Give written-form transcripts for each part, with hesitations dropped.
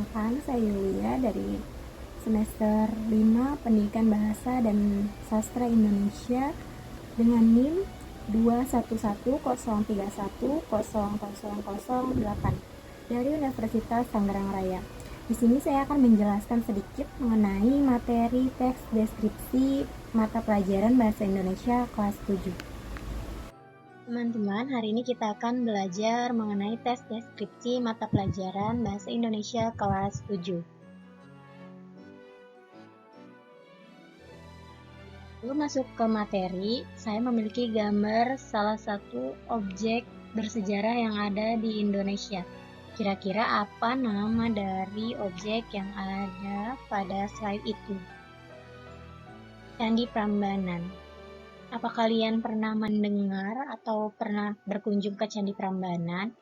Perkenalkan, saya Yulia dari semester 5 Pendidikan Bahasa dan Sastra Indonesia dengan NIM 21103100008 dari Universitas Tangerang Raya. Di sini saya akan menjelaskan sedikit mengenai materi teks deskripsi mata pelajaran Bahasa Indonesia kelas 7. Teman-teman, hari ini kita akan belajar mengenai tes deskripsi mata pelajaran Bahasa Indonesia kelas 7. Sebelum masuk ke materi, saya memiliki gambar salah satu objek bersejarah yang ada di Indonesia. Kira-kira apa nama dari objek yang ada pada slide itu? Candi Prambanan. Apa kalian pernah mendengar atau pernah berkunjung ke Candi Prambanan?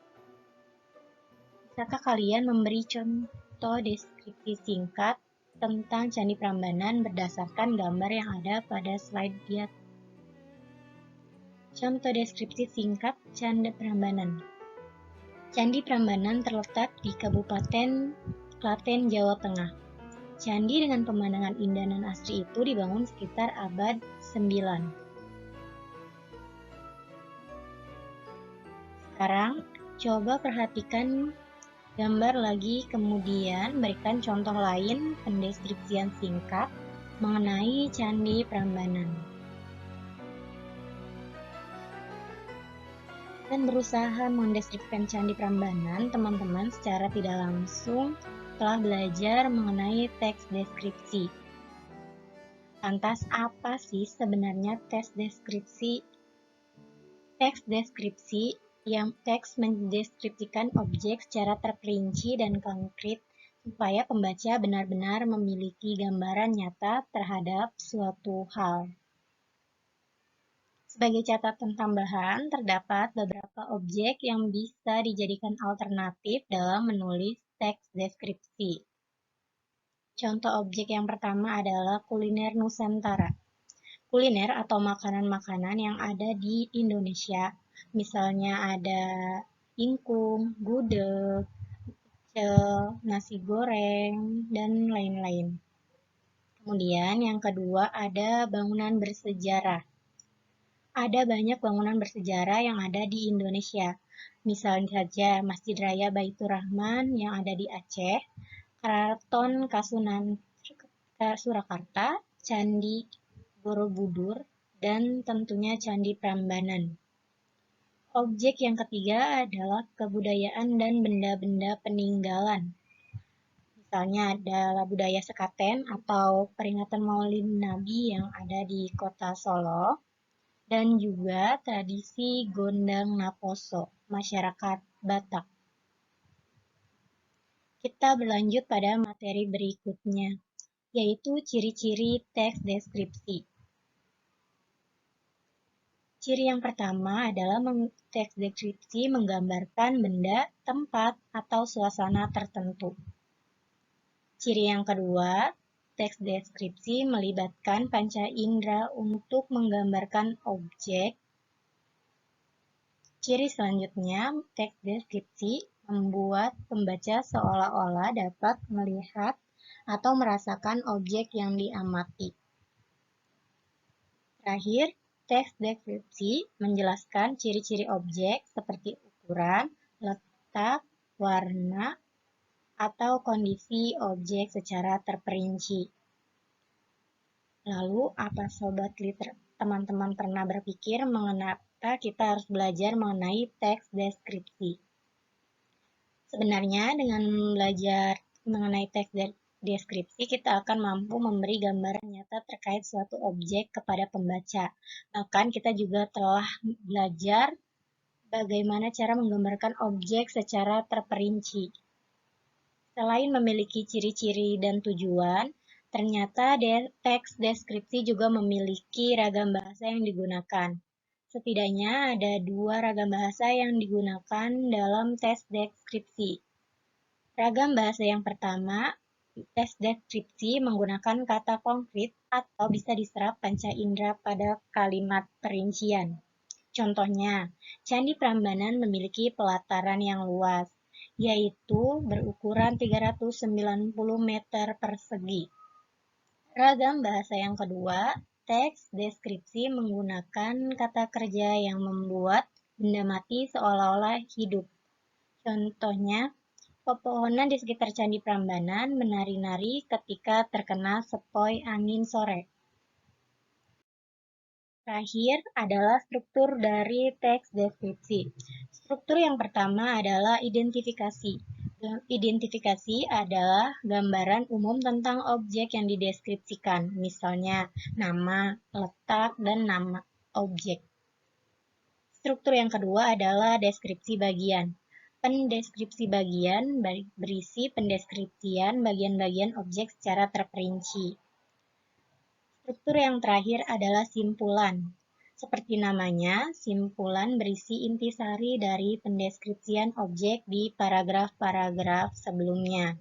Bisakah kalian memberi contoh deskripsi singkat tentang Candi Prambanan berdasarkan gambar yang ada pada slide di atas? Contoh deskripsi singkat Candi Prambanan. Candi Prambanan terletak di Kabupaten Klaten, Jawa Tengah. Candi dengan pemandangan indah dan asri itu dibangun sekitar abad 9. Sekarang, coba perhatikan gambar lagi, kemudian berikan contoh lain pendeskripsian singkat mengenai Candi Prambanan. Dan berusaha mendeskripsikan Candi Prambanan, teman-teman secara tidak langsung telah belajar mengenai teks deskripsi. Lantas apa sih sebenarnya teks deskripsi? Teks deskripsi yang teks mendeskripsikan objek secara terperinci dan konkret supaya pembaca benar-benar memiliki gambaran nyata terhadap suatu hal. Sebagai catatan tambahan, terdapat beberapa objek yang bisa dijadikan alternatif dalam menulis teks deskripsi. Contoh objek yang pertama adalah kuliner Nusantara. Kuliner atau makanan-makanan yang ada di Indonesia. Misalnya ada ingkung, gudeg, pecel, nasi goreng, dan lain-lain. Kemudian yang kedua ada bangunan bersejarah. Ada banyak bangunan bersejarah yang ada di Indonesia. Misalnya saja Masjid Raya Baitur Rahman yang ada di Aceh, Keraton Kasunan Surakarta, Candi Borobudur, dan tentunya Candi Prambanan. Objek yang ketiga adalah kebudayaan dan benda-benda peninggalan. Misalnya adalah budaya Sekaten atau peringatan Maulid Nabi yang ada di Kota Solo, dan juga tradisi Gondang Naposo, masyarakat Batak. Kita berlanjut pada materi berikutnya, yaitu ciri-ciri teks deskripsi. Ciri yang pertama adalah teks deskripsi menggambarkan benda, tempat, atau suasana tertentu. Ciri yang kedua, teks deskripsi melibatkan panca indera untuk menggambarkan objek. Ciri selanjutnya, teks deskripsi membuat pembaca seolah-olah dapat melihat atau merasakan objek yang diamati. Terakhir, teks deskripsi menjelaskan ciri-ciri objek seperti ukuran, letak, warna, atau kondisi objek secara terperinci. Lalu, apa sobat liter teman-teman pernah berpikir mengapa kita harus belajar mengenai teks deskripsi? Sebenarnya dengan belajar mengenai teks deskripsi, kita akan mampu memberi gambaran nyata terkait suatu objek kepada pembaca. Bahkan kita juga telah belajar bagaimana cara menggambarkan objek secara terperinci. Selain memiliki ciri-ciri dan tujuan, ternyata teks deskripsi juga memiliki ragam bahasa yang digunakan. Setidaknya ada 2 ragam bahasa yang digunakan dalam teks deskripsi. Ragam bahasa yang pertama, teks deskripsi menggunakan kata konkret atau bisa diserap panca indera pada kalimat perincian. Contohnya, Candi Prambanan memiliki pelataran yang luas. yaitu berukuran 390 meter persegi. Ragam bahasa yang kedua, teks deskripsi menggunakan kata kerja yang membuat benda mati seolah-olah hidup. Contohnya, pepohonan di sekitar Candi Prambanan menari-nari ketika terkena sepoi angin sore. Terakhir adalah struktur dari teks deskripsi. Struktur yang pertama adalah identifikasi. Identifikasi adalah gambaran umum tentang objek yang dideskripsikan, misalnya nama, letak, dan nama objek. Struktur yang kedua adalah deskripsi bagian. Pendeskripsi bagian berisi pendeskripsian bagian-bagian objek secara terperinci. Struktur yang terakhir adalah simpulan. Seperti namanya, simpulan berisi intisari dari pendeskripsian objek di paragraf-paragraf sebelumnya.